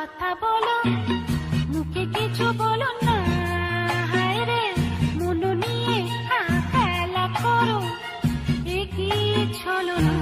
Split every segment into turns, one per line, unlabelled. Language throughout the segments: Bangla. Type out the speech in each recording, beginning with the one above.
কথা বলো, মুখে কিছু বলো না। হায় রে মন নিয়ে খেলা করো, এ কি ছলো না।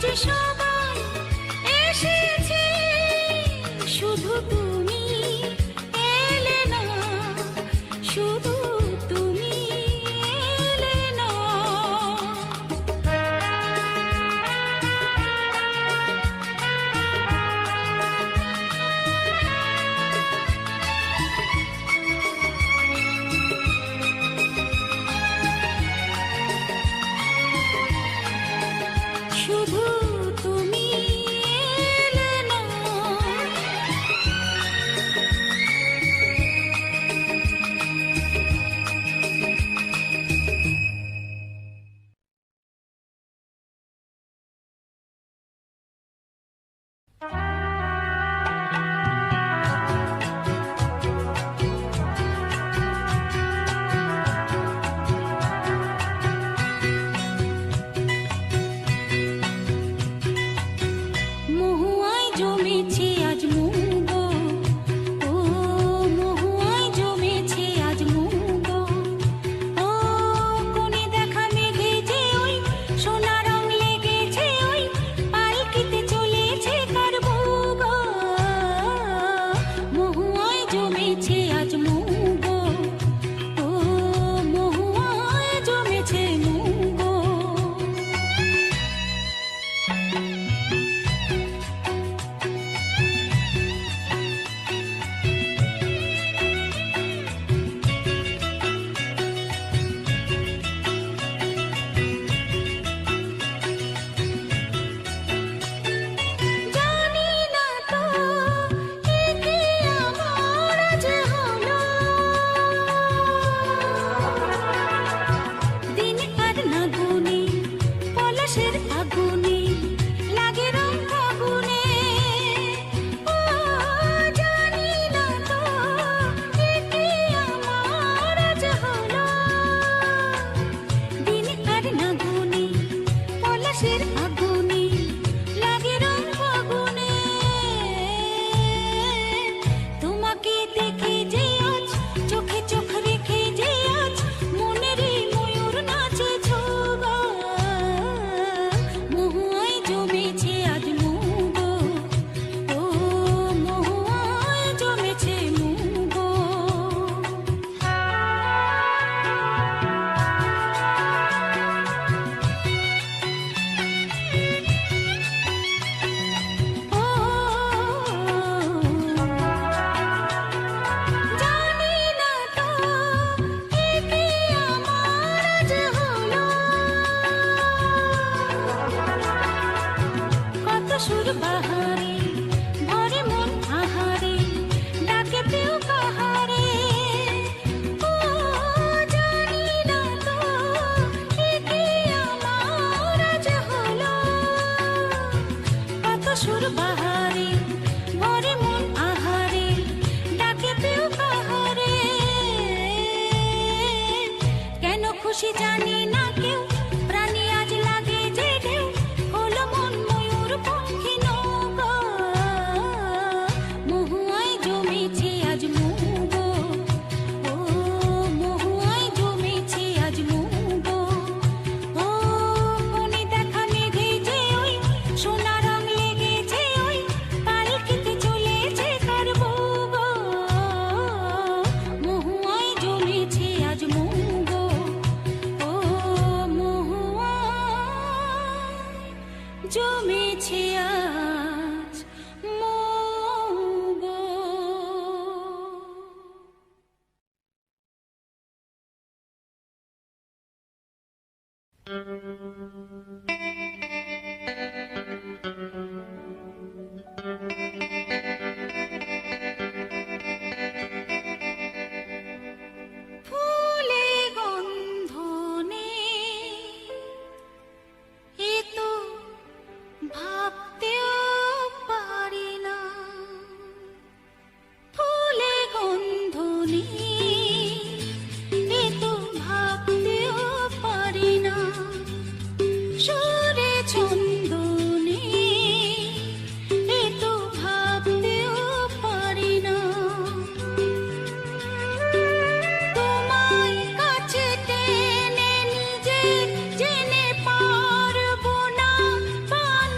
যে সবাই এসেছে, শুধু তুমি এলে না, শুধু তুমি এলে না। শুধু তুমি এলে না। মহুয়ায় জমেছে আজ মুগো, ও মহুয়ায় জমেছে আজ মুগো, ও কোণে দেখা মেঘে যে ওই সোনা রং লেগেছে, ওই পালকিতে চলেছে কার ভোগো। মহুয়ায় জমেছে আজ মুগো, ও মহুয়ায় জমেছে মুগো। জানি না তো একে আমার আজ হলো, দিন আর না গুনে পলাশের আগুনে লাগে রং ফাগুনে। ও জানি না তো একে আমার আজ হলো, দিন আর না গুনে পলাশের আগুনে লাগে রং ফাগুনে। তোমাকে দেখে যে আজ চোখে চোখ রেখে যে আজ মনেরই ময়ূর নাচে ছোগো। মহুয়ায় জমেছে আজ মুগো, ও মহুয়ায় জমেছে মুগো। ও জানি না তো একে আমার আজ হলো, কত সুর বাহারে ভরে মন আহারে ডাকে পেও কাহারে। ও জানি না তো একে আমার আজ হলো, কত সুর বাহারে ভরে মন আহারে ডাকে পেও কাহারে। কেন খুশি জানি না কেউ, প্রাণী আজ লাগে যে ঢেউ, হলো মন ময়ূর পঙ্খী নৌকো। মহুয়ায় জমেছে আজ মুগো, ও মহুয়ায় জমেছে আজ মুগো, ও কোণে দেখা মেঘে যে ওই সোনা রং লেগেছে, ওই পালকিতে চলেছে কার ভোগো। মহুয়ায় জমেছে আজ মুগো, ও মহুয়ায় জমেছে আজ মুগো। ফুলে গন্ধ নেই, এ তো ভাবতেও পারি না। ফুলে গন্ধ নেই, এ তো ভাবতেও পারি না। সুরে ছন্দ নেই, এ তো ভাবতেও পারি না। তোমায় কাছে টেনে নিজে জেনে পারবো না, পান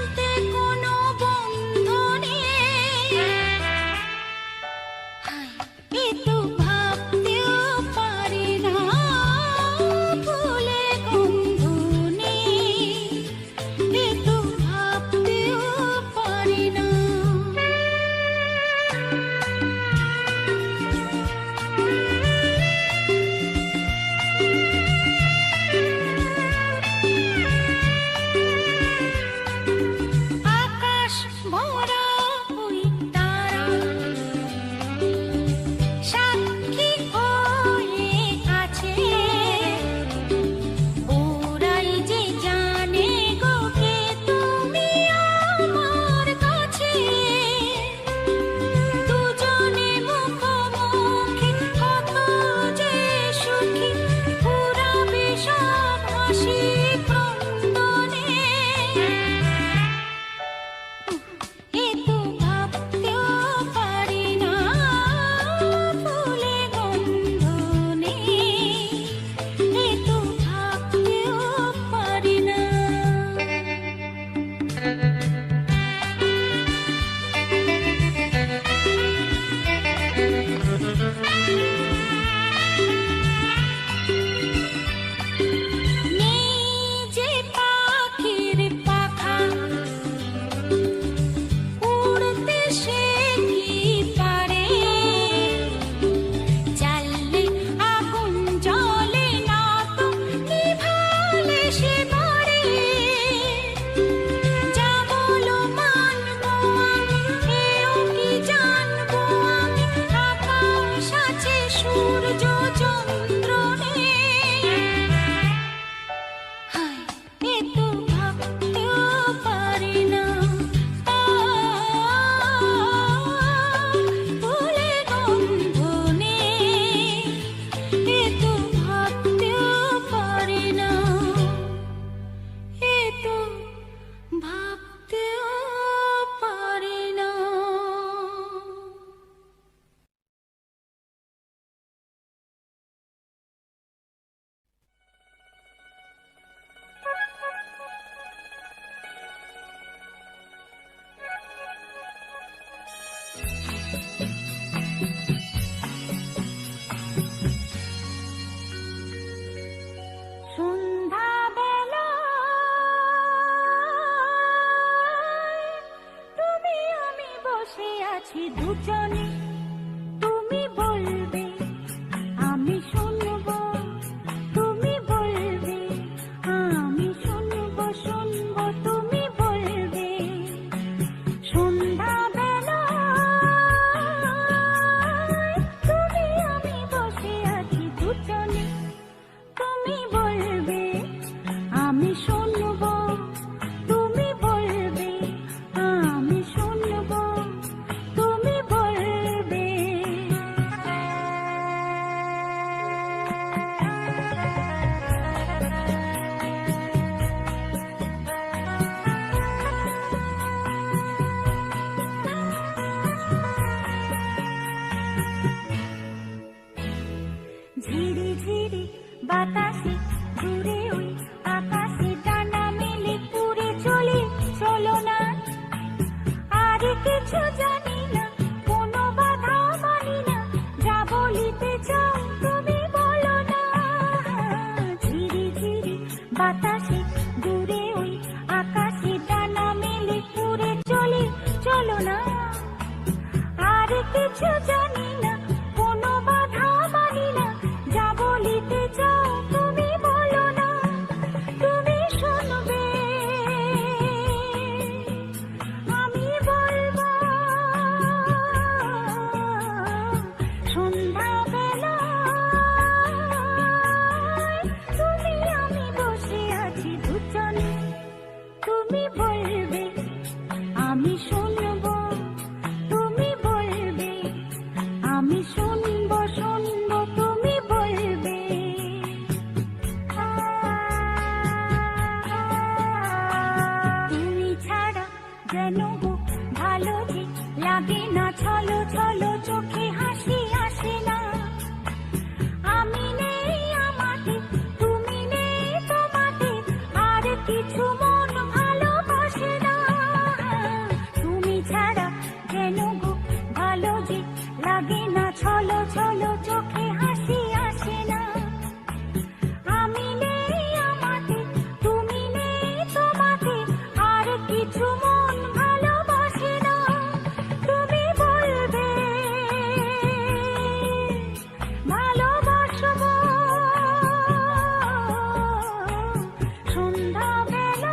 আছি দুজনে, তুমি বলবে আমি শুনবো, তুমি বলবে আমি শুনবো, শুনবো তুমি বলবে। সন্ধ্যাবেলায় তুমি আমি বসে আছি দুজনে, তুমি বলবে আমি শুনবো, তুমি বলবে আমি শুনবো, তুমি বলবে। ঝিরি ঝিরি বাতাসে দূরে ওই আকাশে ডানা মেলে পুরে চলি, চলো না আর কিছু জানি না, কোনো বাধা মানি না, যা বলিতে চাও তুমি বলো না। ঝিরি ঝিরি বাতাসে দূরে ওই আকাশে ডানা মেলে পুরে চলি, চলো না আর কিছু জানি না, কোনো বাধা মানি না, যা বলিতে চাও তুমি বলো না, তুমি শুনবে আমি বলবো। সন্ধ্যাবেলায় তুমি আমি বসে আছি দুজনে, তুমি বলবে আমি শুনবো, তুমি বলবে আমি শুনবো, শুনবো তুমি বলবে। তুমি ছাড়া যেন গো ভালো যে লাগে না, ছলো ছলো চোখে হাসি আসে না। আমি নেই আমাতে, তুমি নেই তোমাতে, আর কিছু মন ভালোবাসে না। তুমি ছাড়া যেন গো ভালো যে লাগে না, ছলো ছলো চোখে হাসি আসে না। আমি নেই আমাতে, তুমি নেই তোমাতে, আর কিছু মন ভালোবাসে না। তুমি বলবে ভালোবাসবো। সন্ধ্যাবেলায়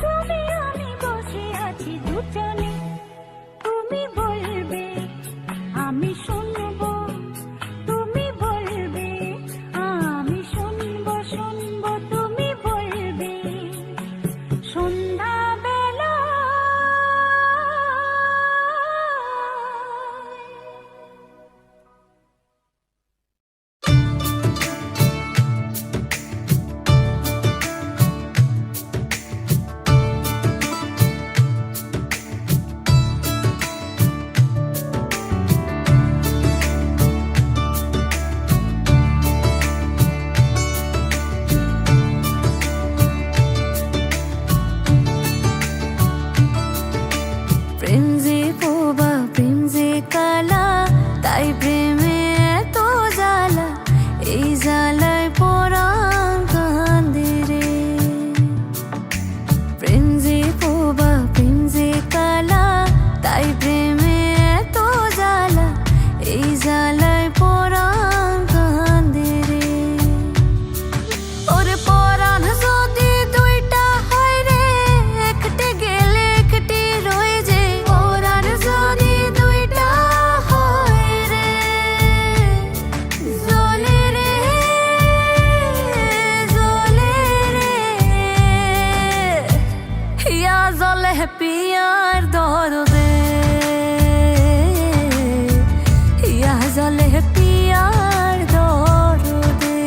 তুমি আমি বসে আছি দুজনে, তুমি বলবে আমি শুনবো, তুমি বলবে আমি শুনবো, শুনবো তুমি বলবে। সন্ধ্যাবেলা
প্রেম যে পোবা, প্রেম যে কালা, তাই প্রেমে এত জ্বালা, এই জ্বালায় পরাণ কান্দে রে। প্রেম যে পোবা, প্রেম যে কালা, তাই প্রেমে এত জ্বালা, এই জ্বালায় পরাণ কান্দে রে। ওরে পরাণ যদি দুইটা হয় রে, একটে গেলে একটি রয়ে যে। পরাণ যদি দুইটা হয় রে, জ্বলে রে, জ্বলে রে, ইয়া জ্বলে পিয়ার দরদে, ইয়া জ্বলে পিয়ার দরদে।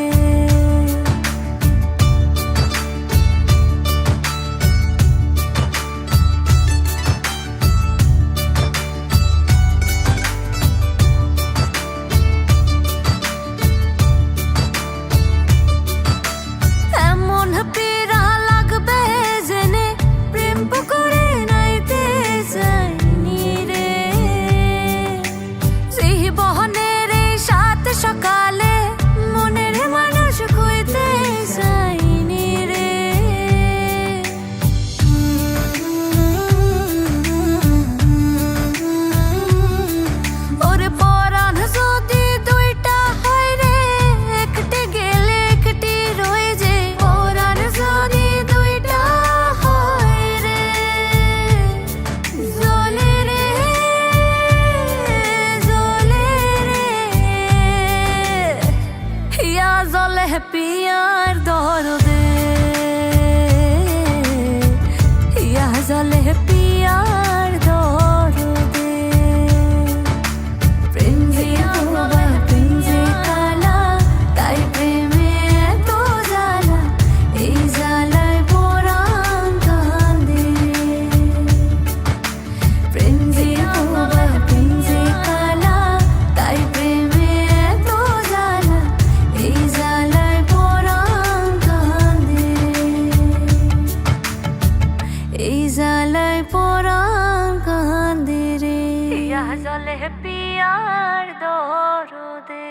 এমন পীড়া লাগবে জেনে, প্রেম পুকুরে নাইতে যাই, এই জ্বালায় পরাণ কান্দে রে পিয়া জলে পিয়ার দরদে।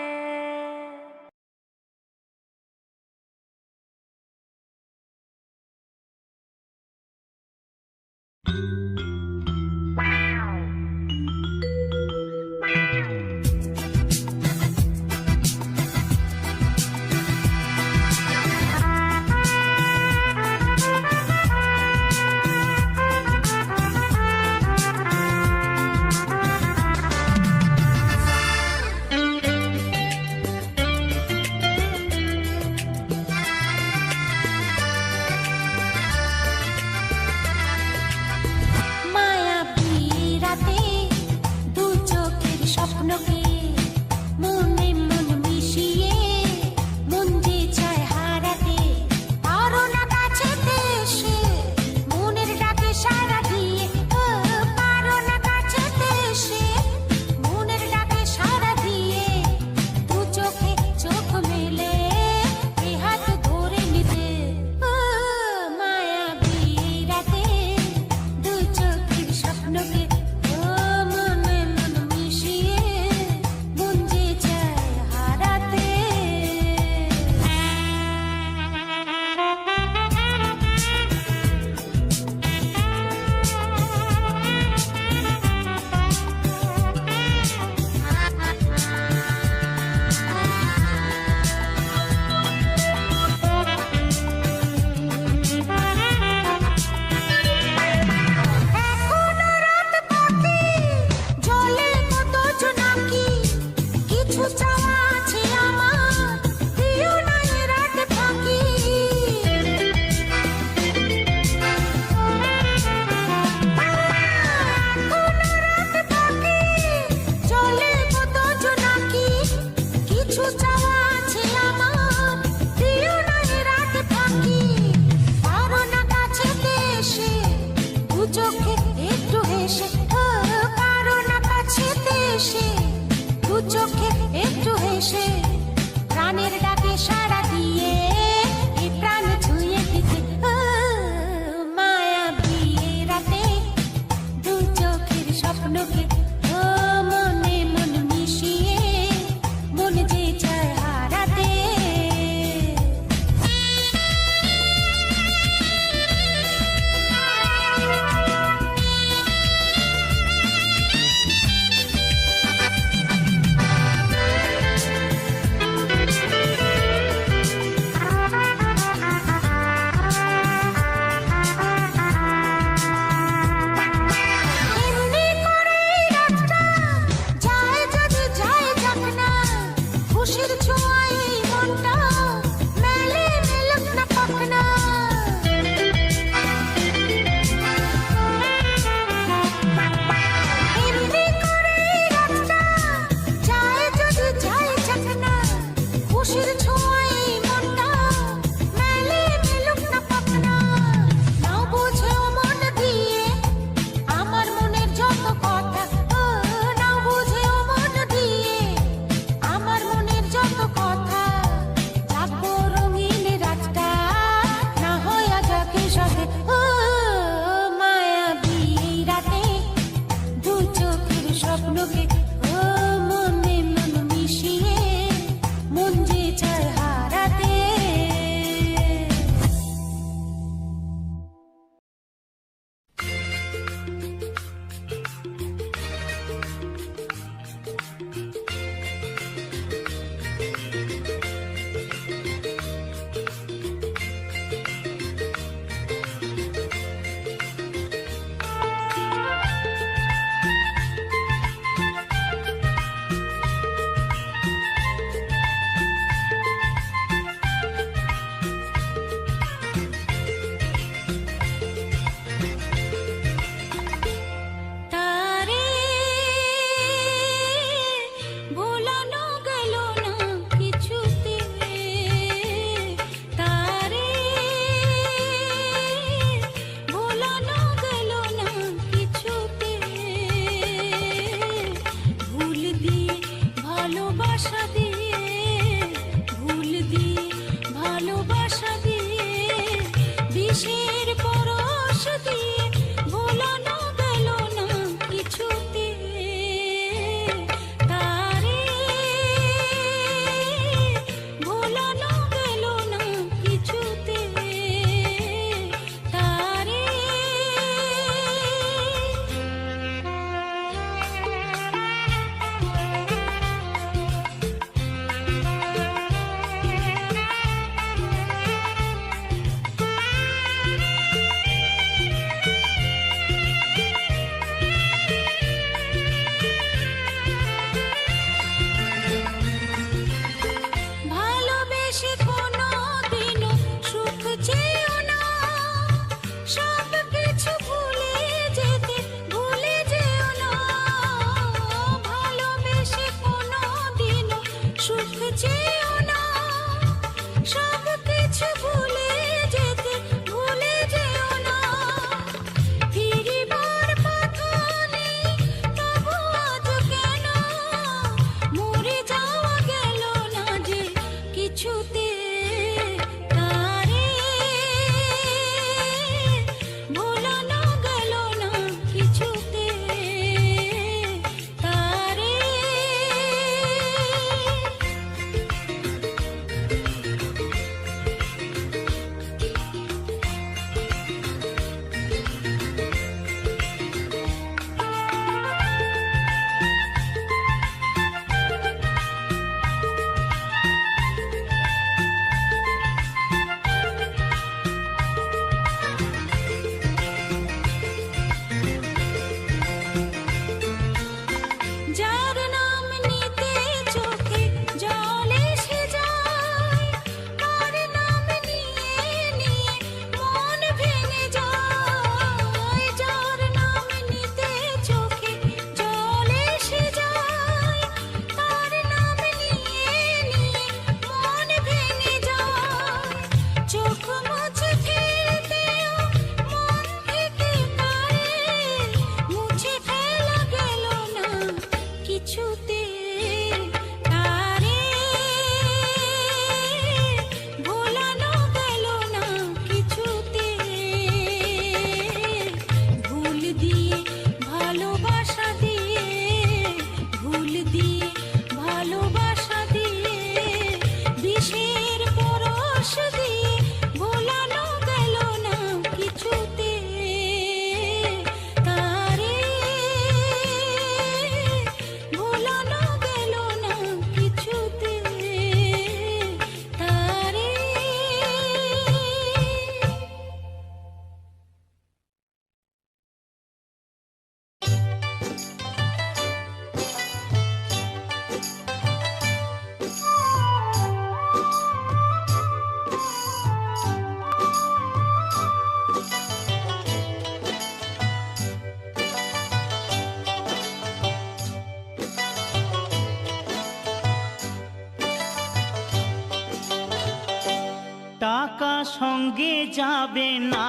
সঙ্গে যাবে না,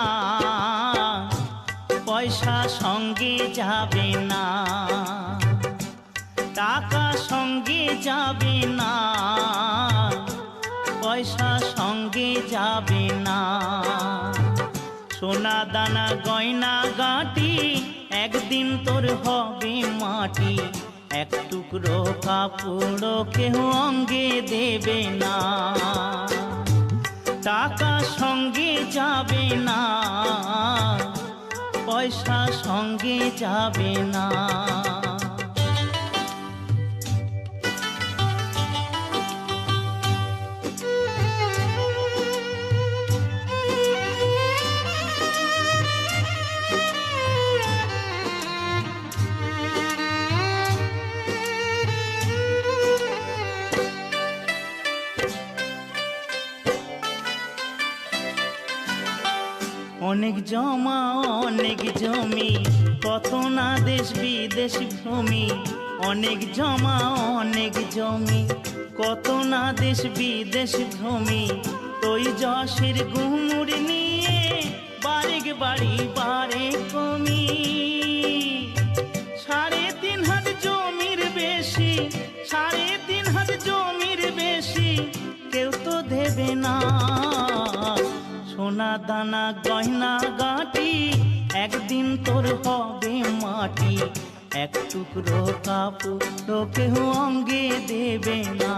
পয়সা সঙ্গে যাবে না, টাকা সঙ্গে যাবে না, পয়সা সঙ্গে যাবে না। সোনা দানা গয়না গাঁটি একদিন তোর হবে মাটি, এক টুকরো কাপড় কেউ অঙ্গে দেবে না। টাকা সঙ্গে যাবে না, পয়সা সঙ্গে যাবে না। অনেক জমা অনেক জমি, কত না দেশ বিদেশ ভূমি। অনেক জমা অনেক জমি, কত না দেশ বিদেশ ভূমি। তুই যশের গুমুর নিয়ে বারেক বাড়ি বারে কমি। 3.5 হাত জমির বেশি, 3.5 হাত জমির বেশি কেউ তো দেবে না। সোনা দানা গয়না গাঁটি একদিন তোর হবে মাটি, এক টুকরো কাপড় কেউ অঙ্গে দেবে না।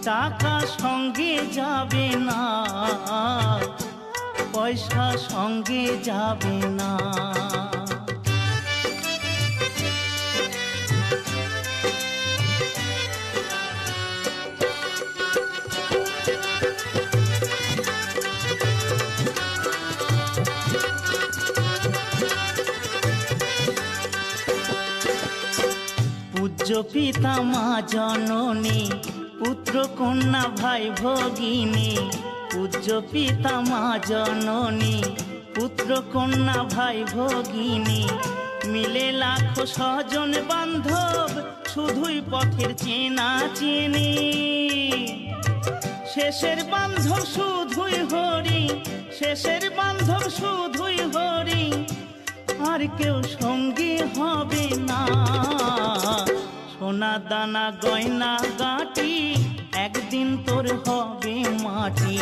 টাকা সঙ্গে যাবে না, পয়সা সঙ্গে যাবে না। পূজ্য পিতা মা জননী, পুত্র কন্যা ভাই ভগিনী। পূজ্য পিতা মা জননী, পুত্র কন্যা ভাই ভগিনী। মিলে লাখো স্বজন বান্ধব, শুধুই পথের চেনা চেনি। শেষের বান্ধব শুধুই হরি, শেষের বান্ধব শুধুই হরি, আর কেউ সঙ্গী হবে না। সোনা দানা গয়না গাঁটি একদিন তোর হবে মাটি,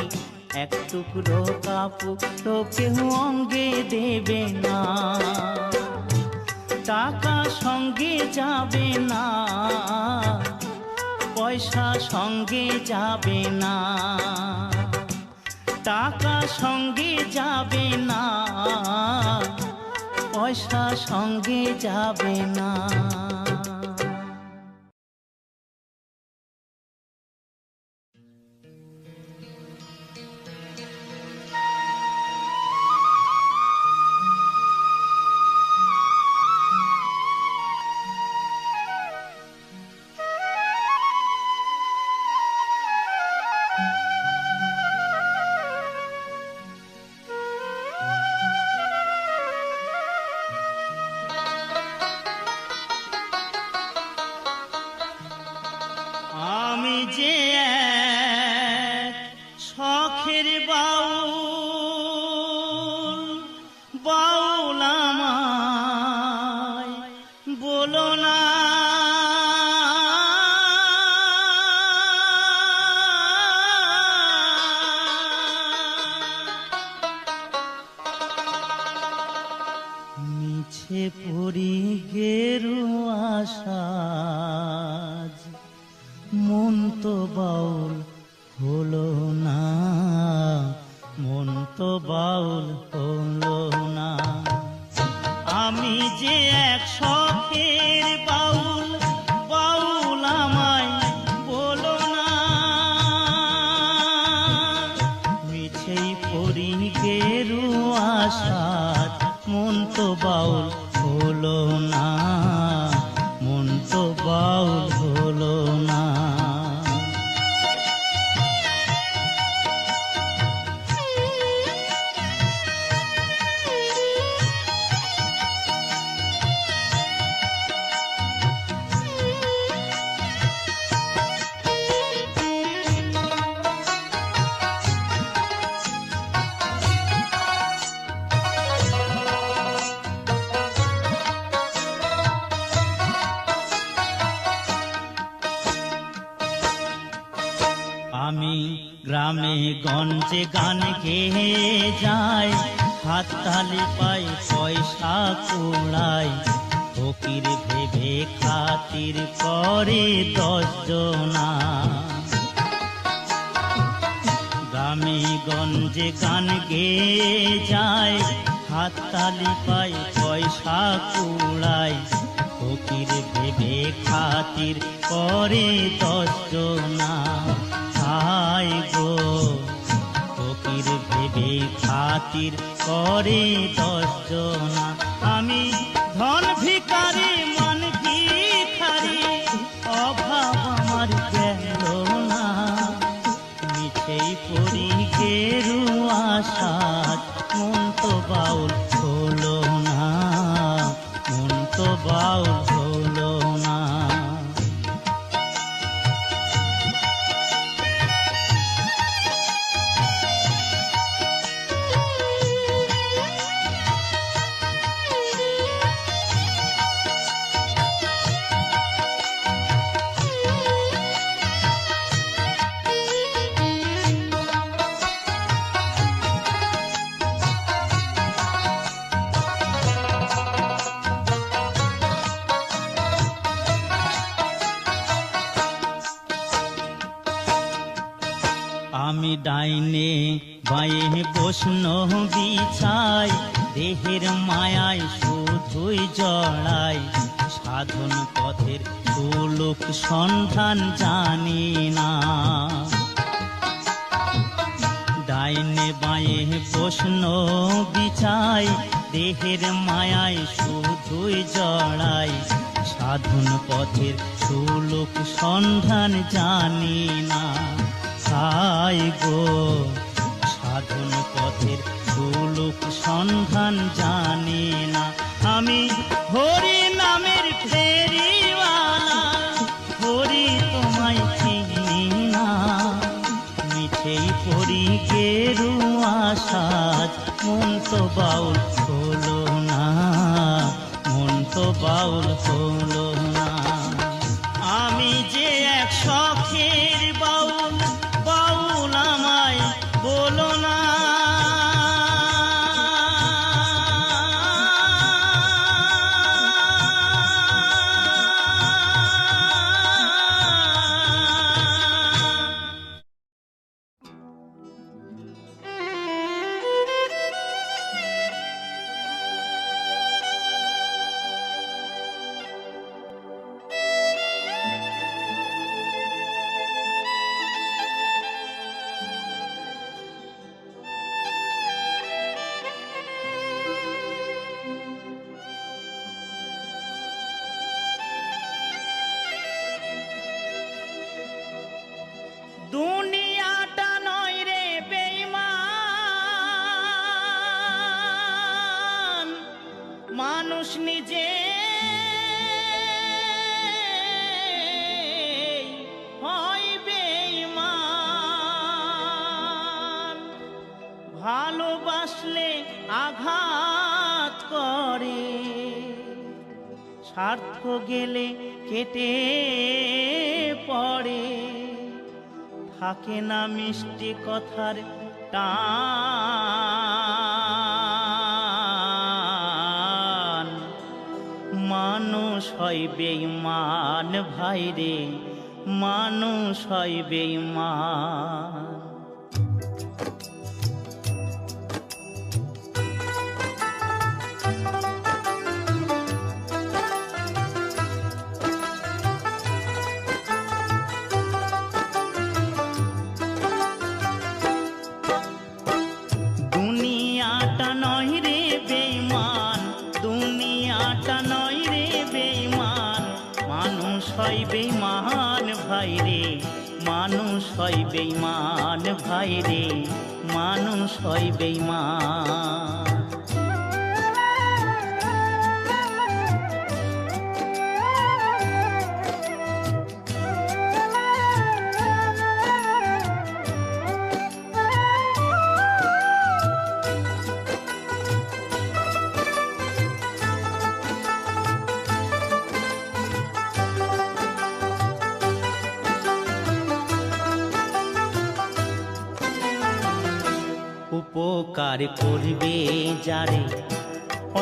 এক টুকরো কাপড় কেউ অঙ্গে দেবে না। টাকা সঙ্গে যাবে না, পয়সা সঙ্গে যাবে না। টাকা সঙ্গে যাবে না, পয়সা সঙ্গে যাবে না। আমি যে এক শখের বাউল, বাউল আমায় বলো না। মিছে পড়ি গেরুয়া সাজ, মন তো বাউল হলো না, মন তো বাউল হলো না। আমি যে এক শখের বাউল, বাউল আমায় বলো না। মিছেই পড়ি গেরুয়া সাজ, মন তো বাউল হলো না, মন তো বাউল হলো না। গ্রামে গঞ্জে গান গেয়ে যায়, হাততালি পাই পয়সা কুড়ায়, ফকির ভেবে খাতির করে 10 জনা। গ্রামে গঞ্জে গান গেয়ে যায়, হাততালি পাই পয়সা কুড়ায়, ফকির ভেবে খাতির করে 10 জনা। হায় গো ফকির ভেবে খাতির করে 10 জনা। আমি ধন ভিখারি মান ভিখারি, অভাব আমার গেল না, মিছেই পড়ি গেরুয়া সাজ, মন তো বাউল হলো না, মন তো বাউল হলো না। আমি ডাইনে বায়ে বসন বিছাই, দেহের মায়ায় শুধুই জড়াই, সাধন পথের সুলোক সন্ধান জানি না। ডাইনে বায়ে বসন বিছাই, দেহের মায়ায় শুধুই জড়াই, সাধন পথের সুলোক সন্ধান জানি না। হায় গো সাধন পথের সুলোক সন্ধান জানি না। আমি হরি নামের ফেরিওয়ালা, হরি তোমায় চিনি না, মিছেই পড়ি গেরুয়া সাজ, মন তো বাউল হলো না, মন তো বাউল হলো না। আমি যে এক শখের বাউল, বাউল আমায় বলো না। দুনিয়াটা নয় রে বেঈমান, মানুষ নিজে হয় বেঈমান। ভালোবাসলে আঘাত করে, স্বার্থ গেলে কেটে পড়ে, থাকে না মিষ্টি কথার টান। মানুষ হয় বেঈমান ভাইরে, মানুষ হয় বেঈমান। দুনিয়াটা নয় রে বেঈমান, দুনিয়াটা নয় রে বেঈমান, মানুষ হয় বেঈমান ভাইরে, মানুষ হয় বেঈমান ভাইরে, মানুষ হয় বেঈমান। উপকার করবে যারে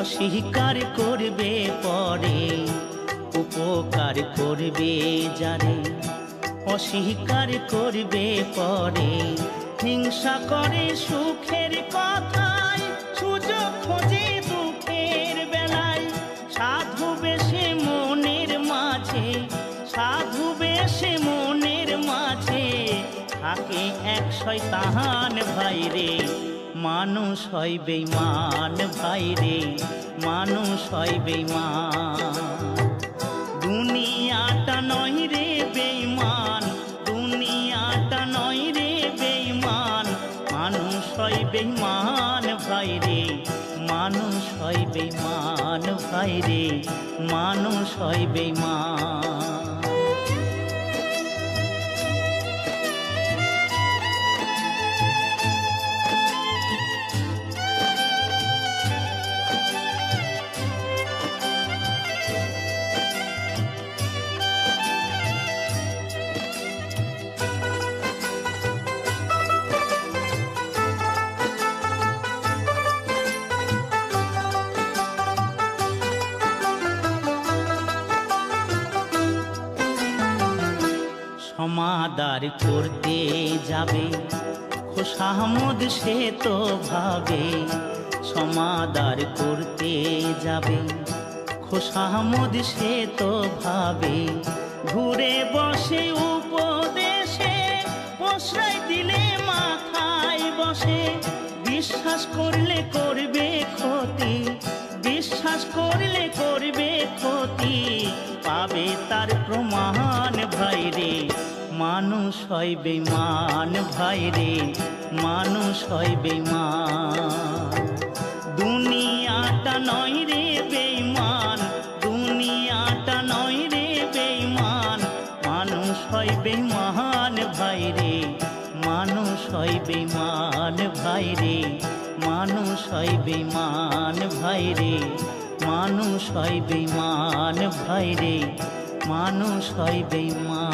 অস্বীকার করবে পরে, উপকার করবে যারে অস্বীকার করবে পরে, হিংসা করে সুখের কথায়, সুযোগ খোঁজে দুঃখের বেলায়, সাধু বেশে মনের মাঝে, সাধু বেশে মনের মাঝে থাকে এক শয়তান ভাইরে, মানুষ হয় বেঈমান ভাইরে, মানুষ হয় বেঈমান। দুনিয়াটা নয় রে বেঈমান, দুনিয়াটা নয় রে বেঈমান, মানুষ হয় বেঈমান ভাইরে, মানুষ হয় বেঈমান ভাইরে, মানুষ হয় বেঈমান। সমাদার করতে যাবে খোশামদ সে তো ভাবে, সমাদার করতে যাবে খোশামদ সে তো ভাবে, ঘুরে বসে উপদেশে প্রশ্রয় দিলে মাথায় বসে, বিশ্বাস করলে করবে ক্ষতি, বিশ্বাস করলে করবে ক্ষতি, পাবে তার প্রমাণ ভাইরে, মানুষ হয় বেঈমান ভাইরে, মানুষ হয় বেঈমান। দুনিয়াটা নয় রে বেঈমান, দুনিয়াটা নয় রে বেঈমান, মানুষ হয় বেঈমান ভাইরে, মানুষ হয় বেঈমান ভাইরে, মানুষ হয় বেঈমান ভাইরে, মানুষ হয় বেঈমান ভাইরে, মানুষ হয় বেঈমান।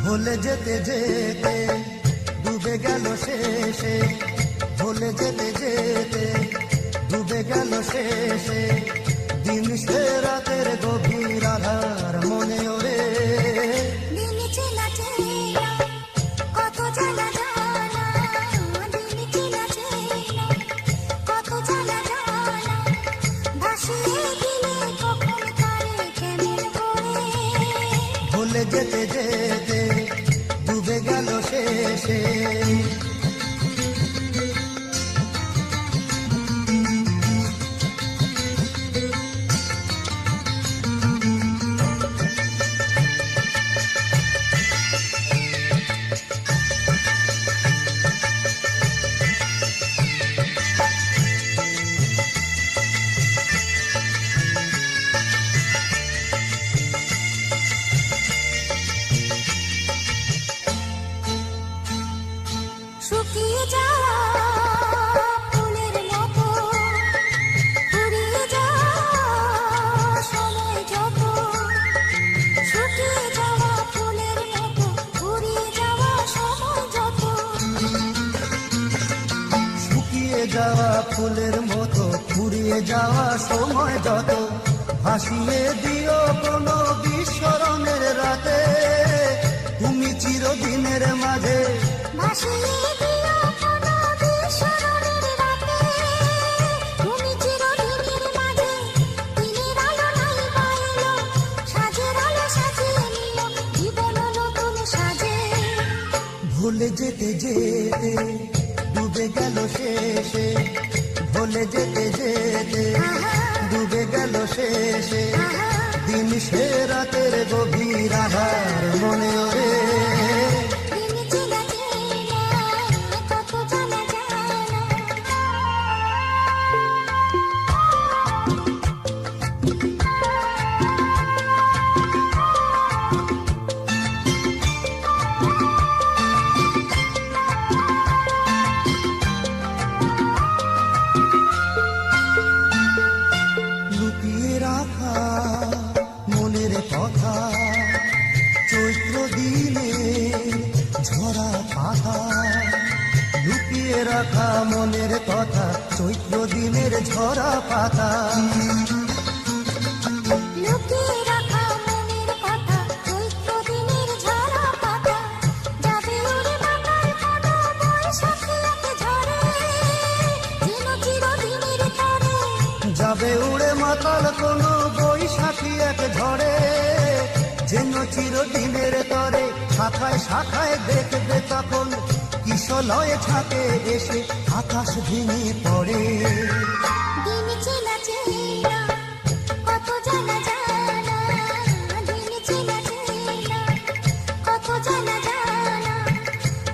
ভুলে যেতে যেতে ডুবে গেল শেষে, ভুলে যেতে যেতে ডুবে গেল শেষে, দিন সে রাতের গভীর আধার মনে ওরে,
দিন চেনা চেনা কত জানা জানা, দিন চেনা চেনা কত জানা জানা, ভাসিয়ে দিলে কখন কারে কেমন করে,
ভুলে যেতে যেতে ডুবে গেল শেষে।
শুকিয়ে যাওয়া ফুলের মতো, ফুরিয়ে যাওয়া সময় যত, শুকিয়ে যাওয়া ফুলের মতো, ফুরিয়ে যাওয়া সময় যত,
শুকিয়ে যাওয়া ফুলের মতো ফুরিয়ে যাওয়া সময় যত, ভাসিয়ে দিও কোনো বিস্মরণের রাতে, তুমি চিরদিনের মাঝে,
ভাসিয়ে দিও কোনো বিস্মরণের রাতে, তুমি চিরদিনের মাঝে, দিনের আলো নাই পাইলো, সাজের আলো সাজিয়ে নিও জীবন নতুন সাজে,
ভুলে যেতে যেতে ডুবে গেল শেষে, ভুলে যেতে যেতে ডুবে গেল শেষে, দিন সে রাতের গভীর আধার মনে ওরে,
দিন চেনা চেনা কত জানা জানা।
রাখা মনের কথা, চৈত্র দিনে ঝরা পাতা, লুকিয়ে রাখা মনের কথা, চৈত্র দিনের ঝরা পাতা।
লুকিয়ে রাখা মনের কথা, চৈত্র দিনের ঝরা পাতা, যাবে উড়ে মাথার কোনো বৈশাখী এক ঝড়ে, যেন চিরদিনের তরে।
যাবে উড়ে মাতাল কোনো বৈশাখী এক ঝড়ে, যেন চিরদিনের তরে। শাখায় শাখায় দেখবে তখন কিশলয়ে ছাকে এসে আকাশ ভেঙে পড়ে।
দিন চেনা চেনা কত জানা জানা, দিন চেনা চেনা কত জানা জানা,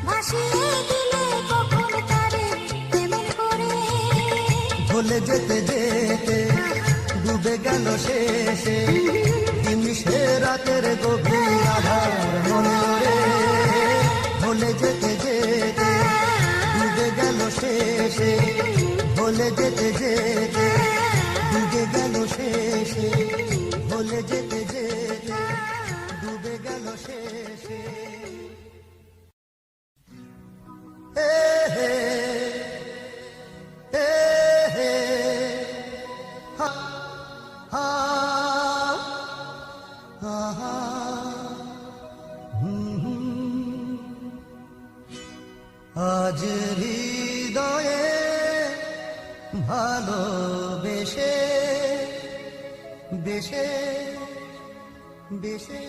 ভাসিয়ে দিলে কখন তারে কেমন করে।
ভুলে যেতে যেতে ডুবে গেল শেষে, নিমিষে রাতের গভীর আধার মনে ওরে। ভুলে যেতে যেতে ডুবে গেল শেষে, ভুলে যেতে যেতে ডুবে গেল শেষে, ভুলে যেতে যেতে ডুবে গেল শেষে। হে হে হে হে হা হা হা আজ হৃদয়ে ভালোবেসে বেশে বেশে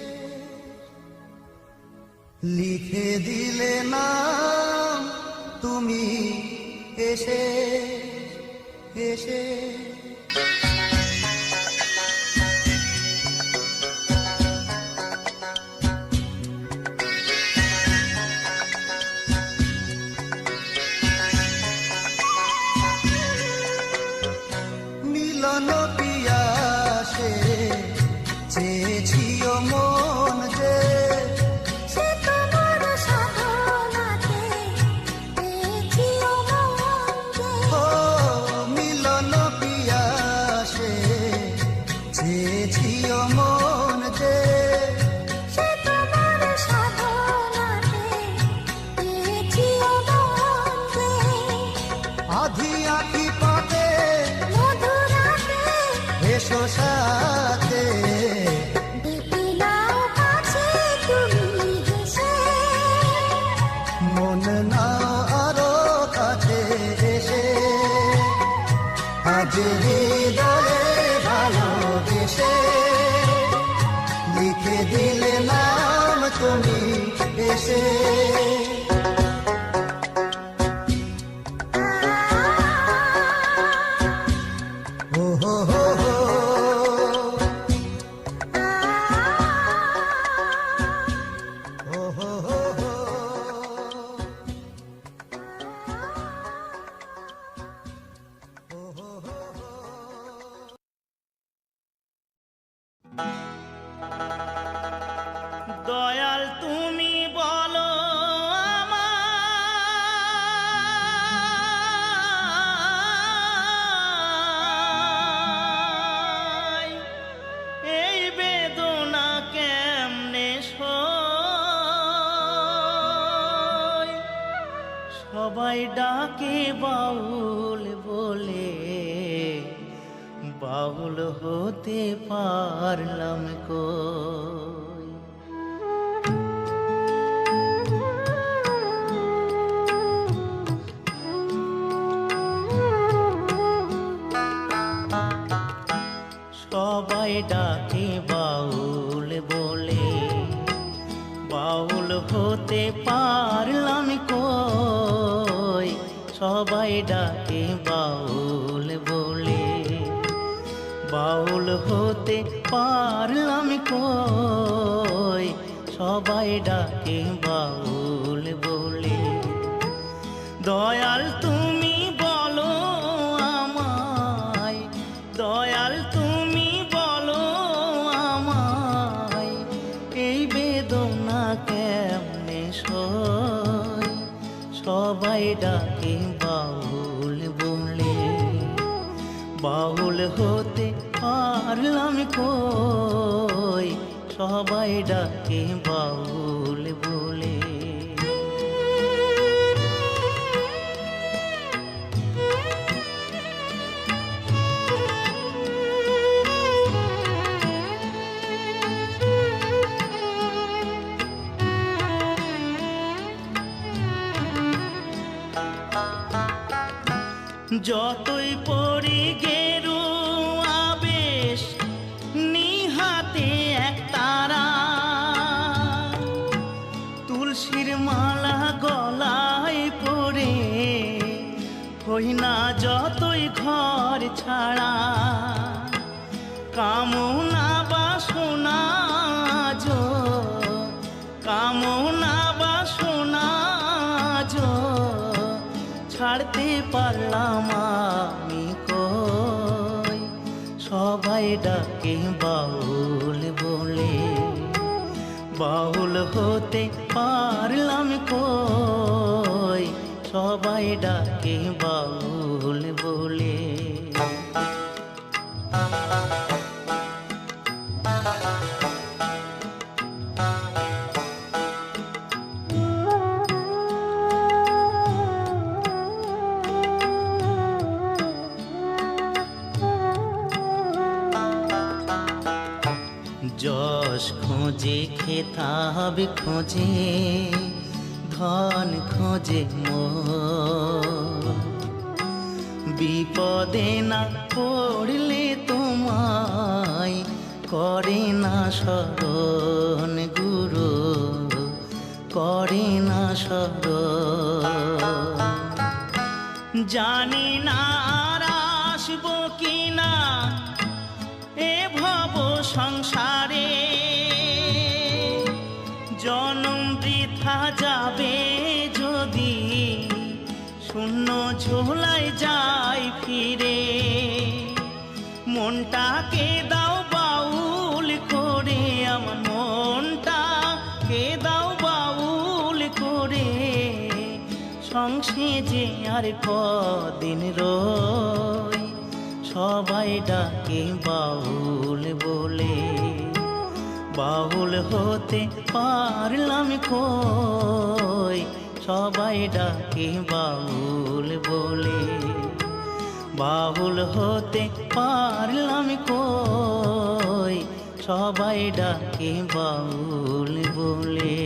লিখে দিলে নাম তুমি এসে এসে। মিলন পিয়াসে চেয়েছিও মন যে,
সে তোমার সাধনাতে পেয়েছিও মন যে।
ও মিলন পিয়াসে চেয়েছিও মন যে,
সে তোমার সাধনাতে পেয়েছিও মন যে।
আধি আঁখি পাতে
মধুরাতে
এসো সাথে,
দেখে নাও কাছে তুমি হেসে।
মন নাও আরো কাছে এসে। আজ হৃদয়ে ভালোবেসে লিখে দিলে নাম তুমি এসে। ও হো হো হো ও হো হো হো ও হো হো হো।
দয়াল তুমি বলো আমায়, এই বেদনা কেমনে সই। সবাই ডাকে বাউল বলে, বাউল হতে পারলাম কই। সবাই ডাকে বাউল বলে, বাউল হতে পারলাম কই। সবাই ডাকে বাউল বলে, বাউল হতে পারলাম কই। সবাই ডাকে বাউল বলে। দয়াল তুমি বলো আমায়, দয়াল তুমি বলো আমায়, এই বেদনা কেমনে সই। সবাই ডাকে বাউল বলে, বাউল হতে পারলাম কই, সবাই ডাকে বাউল বলে। যতই পড়ি গেরু আবেশ, নিহাতে এক তারা, তুলসীর মালা গলায় পরে হই না যতই ঘর ছাড়া। কামনা বাসনা যো, কামনা বাসনা যো, ছাড়তে পারলাম আমি কই, সবাই ডাকে বাউল বলে। বাউল হতে পারলাম কই, সবাই ডাকে বাউল বলে। যশ খোঁজে খেতাব খোঁজে, ধন খোঁজে মোর, বিপদে না পড়লে তোমায় করে না শরণ গুরু, করে না শরণ। জানি না আর আসবো কিনা এ ভব সংসারে, জনম বৃথা যাবে যদি শূন্য ঝোলায় যাই ফিরে। মনটাকে দাও বাউল করে, আমার মনটাকে দাও বাউল করে, সংসেজে আর কদিন রই, সবাই ডাকে বাউল বলে। বাউল হতে পারলাম কই, সবাই ডাকে বাউল বলে। বাউল হতে পারলাম কই, সবাই ডাকে বাউল বলে।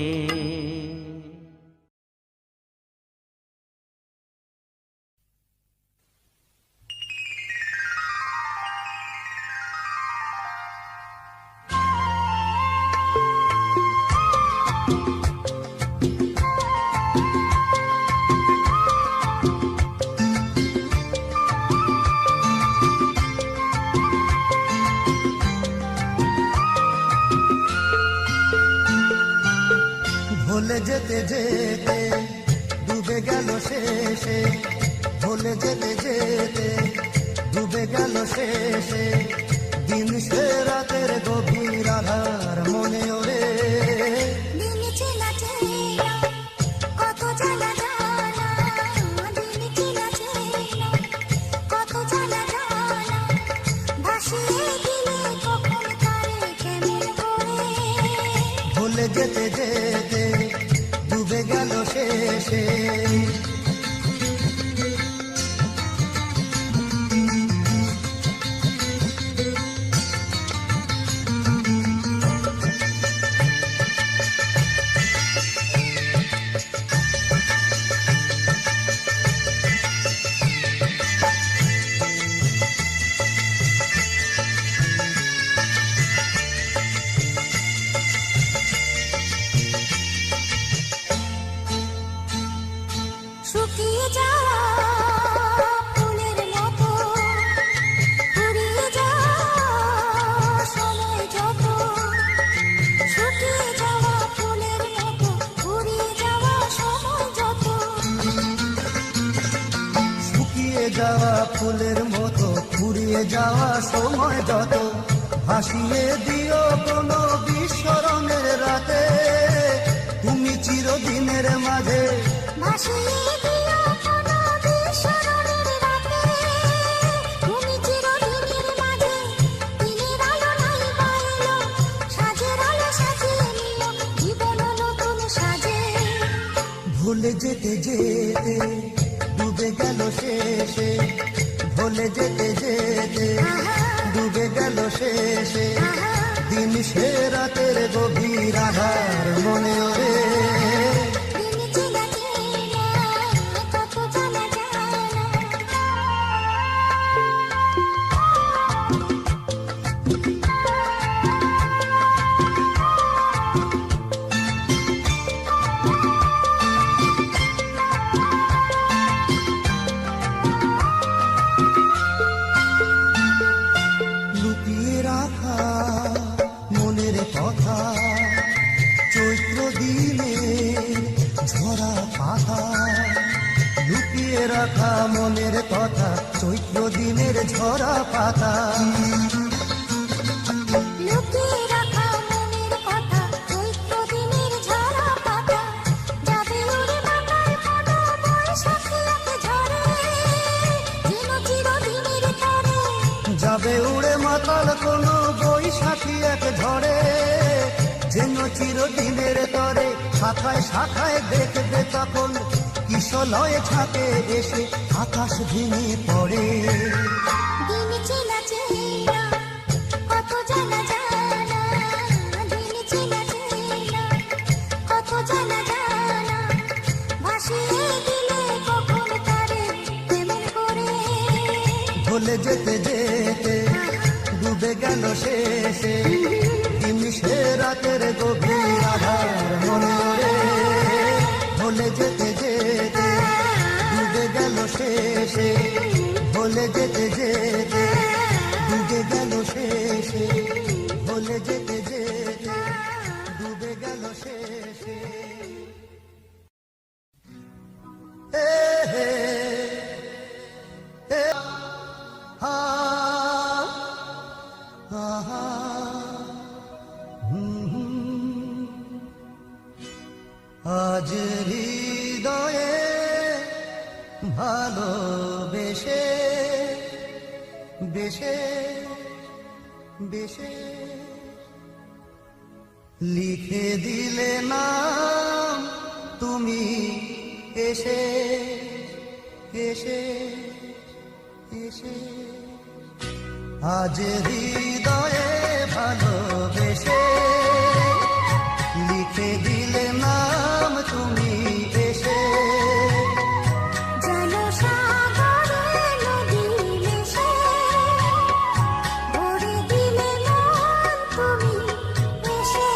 ভুলে যেতে যেতে ডুবে গেল শেষে, ভুলে যেতে যেতে ডুবে গেল শেষে, দিন সে রাতের গভীর আধার মনে ওরে।
দিন চেনা চেনা কত জানা জানা, দিন চেনা চেনা কত জানা জানা, ভাসিয়ে দিলে কখন কারে কেমন করে।
ভুলে যেতে যেতে ডুবে গেল শেষে।
শুকিয়ে যাওয়া ফুলের মতো, ফুরিয়ে যাওয়া সময় যত, শুকিয়ে যাওয়া ফুলের মতো, ফুরিয়ে যাওয়া সময় যত।
শুকিয়ে যাওয়া ফুলের মতো, ফুরিয়ে যাওয়া সময় যত, ভাসিয়ে দিও কোনো বিস্মরণের রাতে, তুমি চিরদিনের মাঝে
ভাসিয়ে দিও কোনো বিস্মরণের রাতে, তুমি চিরদিনের মাঝে, দিনের
ভুলে যেতে যেতে ডুবে গেল শেষে, ভুলে যেতে যেতে ডুবে গেল শেষে, দিন সে রাতের গভীর আধার মনে ওরে।
দিন চেনা চেনা কত জানা জানা,
লুকিয়ে রাখা মনের কথা, চৈত্র দিনে ঝরা পাতা। লুকিয়ে রাখা মনের কথা, চৈত্র দিনের ঝরা পাতা।
লুকিয়ে রাখা মনের কথা, চৈত্র দিনের ঝরা পাতা। যাবে উড়ে মাথার কোনো বৈশাখী এক ঝড়ে, যেন চিরদিনের তরে।
যাবে উড়ে মাতাল কোনো বৈশাখী এক ঝড়ে, যেন চিরদিনের তরে। শাখায় শাখায় দেখবে তখন কিশলয়ে ঝাঁকে এসে আকাশ ভেঙে পড়ে।
দিন চেনা চেনা কত জানা জানা, দিন চেনা চেনা কত জানা জানা, ভাসিয়ে দিলে কখন তারে কেমন করে।
ভুলে যেতে যেতে ডুবে গেল শেষে, দিন সে রাতের গভীর আধার মনে ওরে। ভুলে যেতে যেতে ডুবে গেল শেষে, ভুলে যেতে যেতে ডুবে গেল শেষে, ভুলে যেতে যেতে ডুবে গেল শেষে। এ হে এ হা আহা আজ হৃদয়ে ভালোবেসে বেশে বেশে লিখে দিলে নাম তুমি এসে এসে এসে। আজ হৃদয়ে ভালোবেসে লিখে দিলে নাম তুমি এসে।
জানো সাগরে নদী মিশে, ভরে দিলে মন তুমি এসে।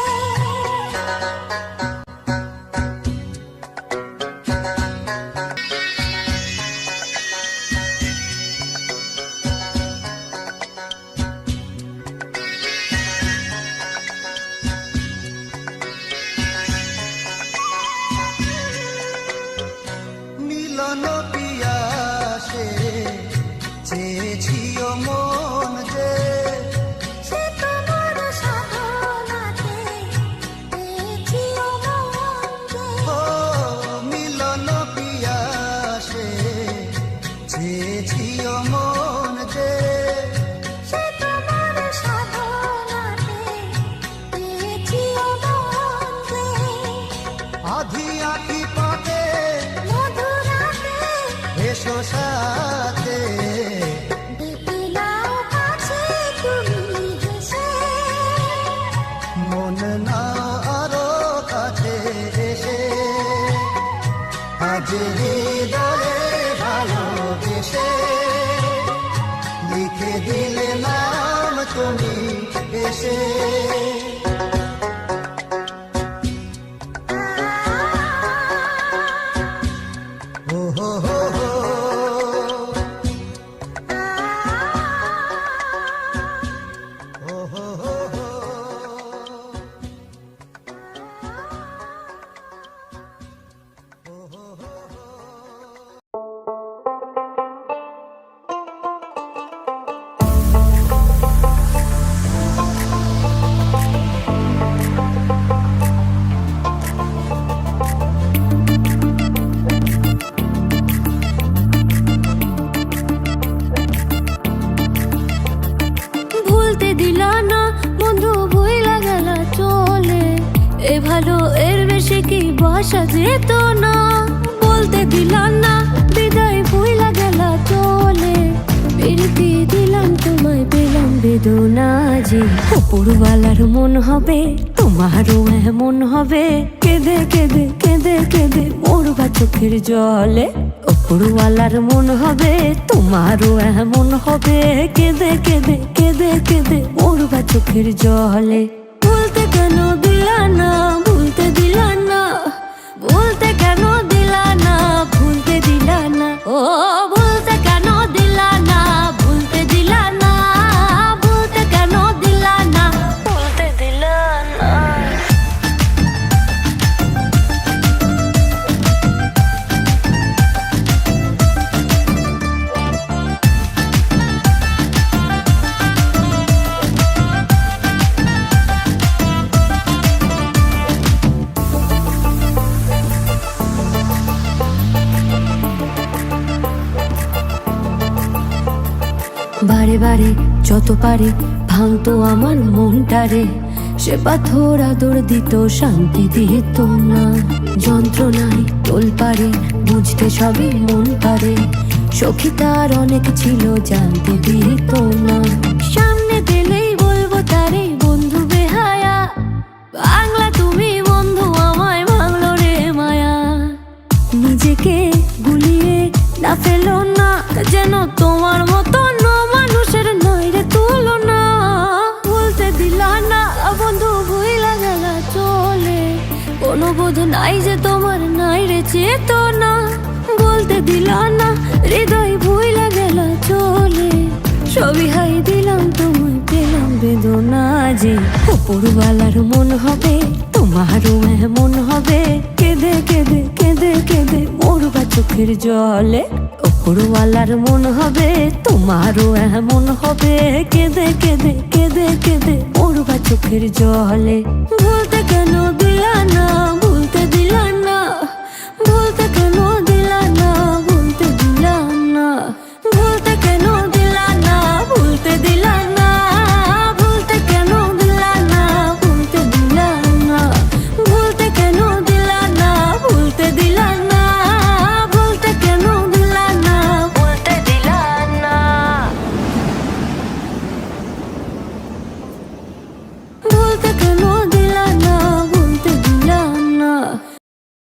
মিলন পিয়াসে চেয়েছিও মন যে,
সে তোমার সাধনাতে পেয়েছিও মন যে।
ও মিলন পিয়াসে চেয়েছিও মন যে।
সে তোমার সাধনাতে পেয়েছিও মন যে।
আধি আখি পাতে
মধুরাতে
এসো সাথে,
দেখে নাও কাছে তুমি হেসে।
মন না আরো কাছে এসে। আজ হৃদয়ে ভালোবেসে লিখে দিলে নাম তুমি এসে। ও হো হো হো ও হো হো হো ও হো হো হো।
ভুলতে দিলা না বন্ধু, ভুইলা গেলা চলে। এ ভালো এর বেশি কি বসা যেত না। দিলা না, বিদায় ভুইলা গেলা চলে। প্রীতি দিলাম তোমায়, পেলাম বেদনা যে। উপরওয়ালার মন হবে তোমারও এমন হবে, কেঁদে কেঁদে কেঁদে কেঁদে মরবা চোখের জলে। উপরওয়ালার মন হবে তোমারও এমন হবে, কেঁদে কেঁদে কেঁদে কেঁদে মরবা চোখের জলে। ভুলতে কেন দিলা না, ভুলতে দিলা না, ভুলতে কেন দিলা না, ভুলতে দিলা না, ও ভুলতে কেন দিলা না, ভুলতে দিলা না, ভুলতে কেন দিলা না, ভুলতে দিলা না। বারে বারে যত পারে ভাঙতো আমার মনটারে, সে পাথর আদর দিত শান্তি দিত না। যন্ত্রণায় তোল পারে বুঝতে সবই মন পারে, সখী তার অনেক ছিল জানতে দিত না। সামনে দিলেই বলবো তারে বন্ধু বেহায়া, বাংলা তুমি বন্ধু আমায় ভাঙলো রে মায়া। নিজেকে গুলিয়ে না ফেলো না, যেন তোমার মতো মানুষের নয় রে তুলনা। বলতে দিলা না বন্ধু ভুইলা গেলা চলে, কোনো বোধ নাই যে তোমার নাই রে চেতনা। বলতে দিলা না হৃদয় ভুইলা গেলা চলে, সবই হাই দিলাম তোমায়, পেলাম বেদনা যে। উপরওয়ালার মন হবে তোমারও এমন হবে, কেঁদে কেঁদে কেঁদে কেঁদে মরবা চোখের জলে। উপরওয়ালার মন হবে তোমারও এমন হবে, কেঁদে কেঁদে কেঁদে কেঁদে মরবা চোখের জলে। ভুলতে কেন দিলা না,